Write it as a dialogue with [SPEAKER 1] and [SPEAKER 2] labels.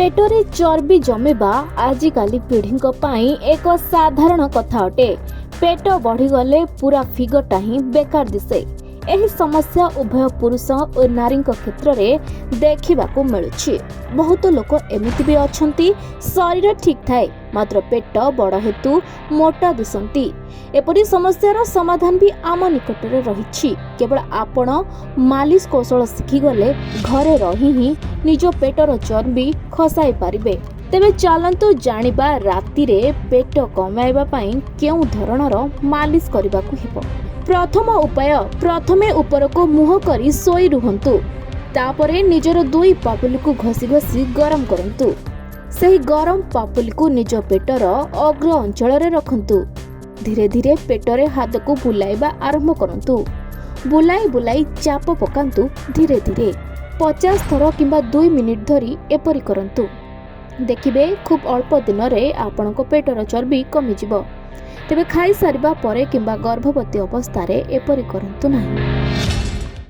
[SPEAKER 1] पेटरे चर्बी जमेबा आजिकाली पीढ़ी एक साधारण कथा अटे। पेट बढ़ीगले पूरा फिगरटा ही बेकार दिसे। एही समस्या उभय पुरुष और नारी क्षेत्र में देखा मिलुछि। बहुत लोक एमिति भी अछंती शरीर ठीक थाए मात्र पेट बड़ हेतु मोटा दिसंती। एपरी समस्यार समाधान भी आम निकटरे रहिछि। केवल आपण मालिश कौशल शिखिगले घरे रही ही निज पेटर चर्बी खसाई पारिबे। तेबे चलंतु जानिबा राति रे पेट कमाइबा पई केउ धरणर मालिश करबाकू हेबो। प्रथम उपाय, प्रथमे ऊपर को मुह करी सोई रुहंतु। तापरे निजर दुई पापुली को घसी घसी गरम करंतु। सही गरम पापुली को निज पेटर अग्र अंचल रे रखंतु। धीरे धीरे पेटरे हाथ को बुलाइबा आरंभ करंतु। बुलाई बुलाई चाप पकांतु। धीरे धीरे 50 थर किंबा 2 मिनिट धरी एपरी करंतु। देखिबे खूब अल्प दिन रे आपनको पेटर चर्बी कमी जिवो। तेबे खाई सारिबा परे किंबा गर्भवती अवस्था रे एपरी करंतु नाही।